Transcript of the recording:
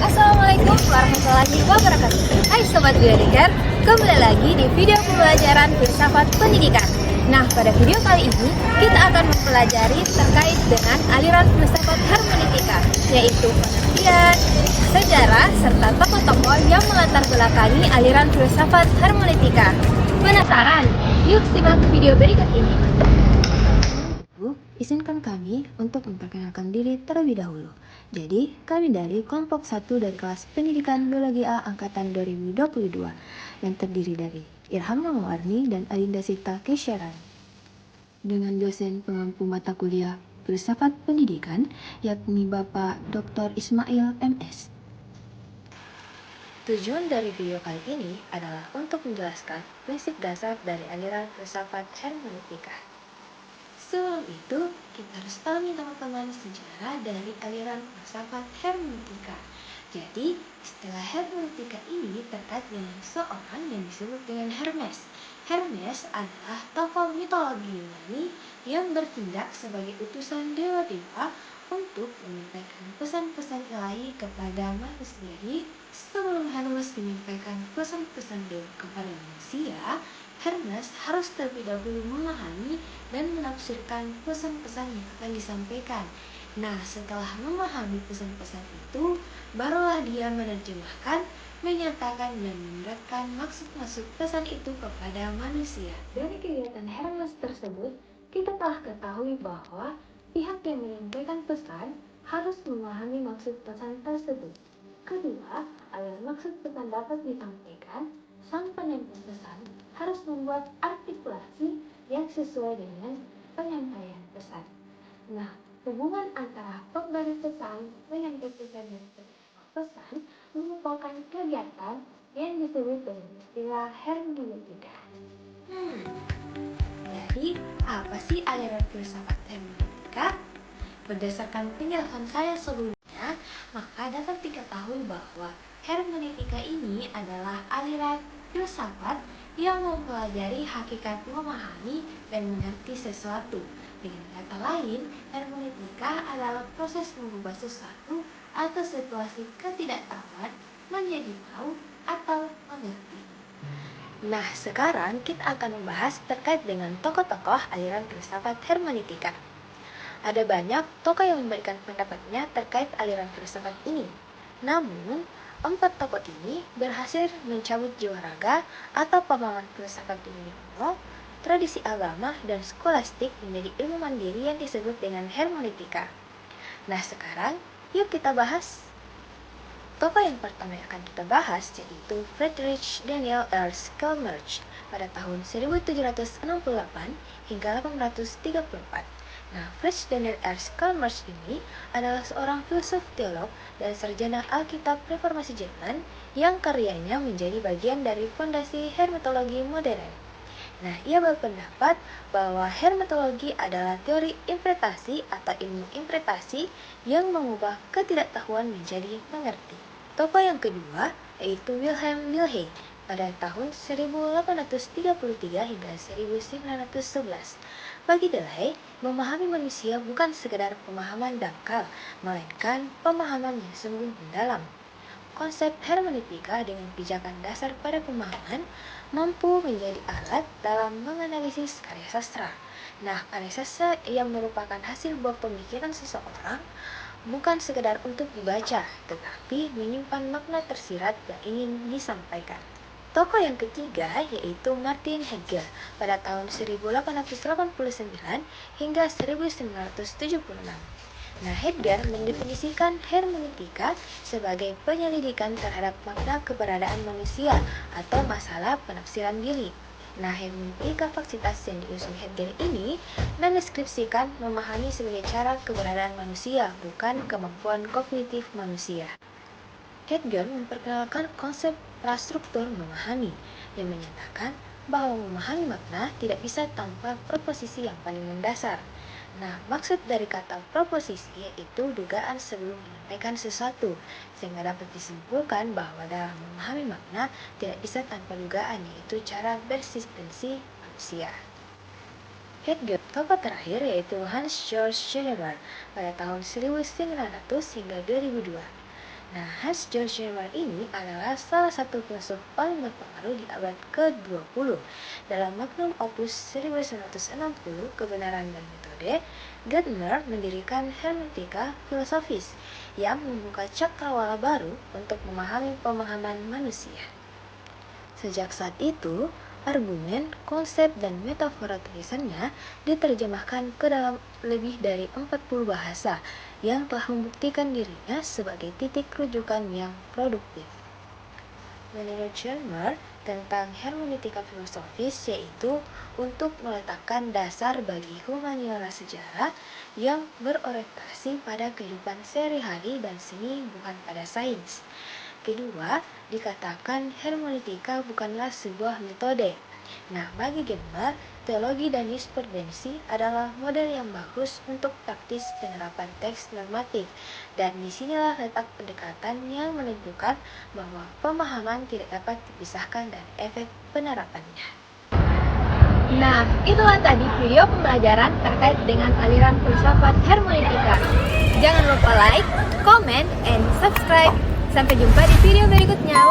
Assalamualaikum warahmatullahi wabarakatuh. Hai Sobat Biodeker, kembali lagi di video pembelajaran filsafat pendidikan. Nah, pada video kali ini kita akan mempelajari terkait dengan aliran filsafat hermeneutika, yaitu pengertian, sejarah, serta tokoh-tokoh yang melatar belakangi aliran filsafat hermeneutika. Penasaran? Yuk simak video berikut ini. Izinkan kami untuk memperkenalkan diri terlebih dahulu. Jadi, kami dari kelompok 1 dari kelas pendidikan Biologi A Angkatan 2022 yang terdiri dari Irham Mawarni dan Adinda Sita Kesyaran. Dengan dosen pengampu mata kuliah Filsafat Pendidikan, yakni Bapak Dr. Ismail MS. Tujuan dari video kali ini adalah untuk menjelaskan prinsip dasar dari aliran filsafat hermeneutika. Sebelum itu, kita harus pahami teman-teman sejarah dari aliran filsafat hermeneutika. Jadi, istilah hermeneutika ini terkait dengan seorang yang disebut dengan Hermes. Hermes adalah tokoh mitologi Yunani yang bertindak sebagai utusan dewa-dewa untuk menyampaikan pesan-pesan ilahi kepada manusia. Jadi, sebelum Hermes menyampaikan pesan-pesan dewa kepada manusia, Hermes harus terlebih dahulu memahami dan menafsirkan pesan-pesan yang akan disampaikan. Nah, setelah memahami pesan-pesan itu, barulah dia menerjemahkan, menyatakan, dan menerapkan maksud-maksud pesan itu kepada manusia. Dari kegiatan Hermes tersebut, kita telah ketahui bahwa pihak yang menyampaikan pesan harus memahami maksud pesan tersebut. Kedua, agar maksud pesan dapat disampaikan, sang penyampaian pesan harus membuat artikulasi yang sesuai dengan penyampaian pesan. Nah, hubungan antara pemberi pesan, penyampaian pesan, dan penerima pesan merupakan kegiatan yang disebut dengan istilah hermeneutika. Jadi, apa sih aliran filsafat hermeneutika? Berdasarkan penjelasan saya sebelumnya, maka dapat diketahui bahwa hermeneutika ini adalah aliran filsafat yang mempelajari hakikat memahami dan mengerti sesuatu. Dengan kata lain, hermeneutika adalah proses mengubah sesuatu atau situasi ketidaktahuan menjadi tahu atau mengerti. Nah, sekarang kita akan membahas terkait dengan tokoh-tokoh aliran filsafat hermeneutika. Ada banyak tokoh yang memberikan pendapatnya terkait aliran filsafat ini. Namun, 4 tokoh ini berhasil mencabut jiwa raga atau pemahaman filsafat dunia kuno, tradisi agama, dan skolastik menjadi ilmu mandiri yang disebut dengan hermeneutika. Nah, sekarang yuk kita bahas. Tokoh yang pertama yang akan kita bahas yaitu Friedrich Daniel Ernst Schleiermacher pada tahun 1768 hingga 1834. Nah, Friedrich Daniel Ernst Schleiermacher ini adalah seorang filsuf teolog dan sarjana Alkitab Reformasi Jerman yang karyanya menjadi bagian dari fondasi hermetologi modern. Nah, ia berpendapat bahwa hermetologi adalah teori interpretasi atau ilmu interpretasi yang mengubah ketidaktahuan menjadi mengerti. Tokoh yang kedua yaitu Wilhelm Wilhelm pada tahun 1833 hingga 1911. Bagi Deleuze, memahami manusia bukan sekedar pemahaman dangkal, melainkan pemahaman yang sungguh mendalam. Konsep hermeneutika dengan pijakan dasar pada pemahaman mampu menjadi alat dalam menganalisis karya sastra. Nah, karya sastra yang merupakan hasil buah pemikiran seseorang bukan sekedar untuk dibaca, tetapi menyimpan makna tersirat yang ingin disampaikan. Tokoh yang ketiga yaitu Martin Heidegger pada tahun 1889 hingga 1976. Nah, Heidegger mendefinisikan hermeneutika sebagai penyelidikan terhadap makna keberadaan manusia atau masalah penafsiran diri. Nah, hermeneutika faksitas yang diusung Heidegger ini mendeskripsikan memahami sebagai cara keberadaan manusia, bukan kemampuan kognitif manusia. Heidegger memperkenalkan konsep prastruktur memahami, yang menyatakan bahwa memahami makna tidak bisa tanpa proposisi yang paling mendasar. Nah, maksud dari kata proposisi yaitu dugaan sebelum menyampaikan sesuatu, sehingga dapat disimpulkan bahwa dalam memahami makna tidak bisa tanpa dugaan, yaitu cara bersistensi manusia. Heidegger, tokoh terakhir yaitu Hans Georg Schiller pada tahun 1900 hingga 2002. Nah, Hans Georg Schirmer ini adalah salah satu filsuf paling berpengaruh di abad ke-20. Dalam magnum opus 1960, Kebenaran dan Metode, Gardner mendirikan hermeneutika filosofis yang membuka cakrawala baru untuk memahami pemahaman manusia. Sejak saat itu, argumen, konsep, dan metafora tulisannya diterjemahkan ke dalam lebih dari 40 bahasa yang telah membuktikan dirinya sebagai titik rujukan yang produktif. Menurut Schirmer, tentang hermeneutika filosofis yaitu untuk meletakkan dasar bagi humaniora sejarah yang berorientasi pada kehidupan sehari-hari dan seni, bukan pada sains. Kedua, dikatakan hermeneutika bukanlah sebuah metode. Nah, bagi Gardner, teologi dan jurisprudensi adalah model yang bagus untuk praktis penerapan teks normatif. Dan disinilah letak pendekatan yang menunjukkan bahwa pemahaman tidak dapat dipisahkan dari efek penerapannya. Nah, itulah tadi video pembelajaran terkait dengan aliran filsafat hermeneutika. Jangan lupa like, comment, and subscribe. Sampai jumpa di video berikutnya.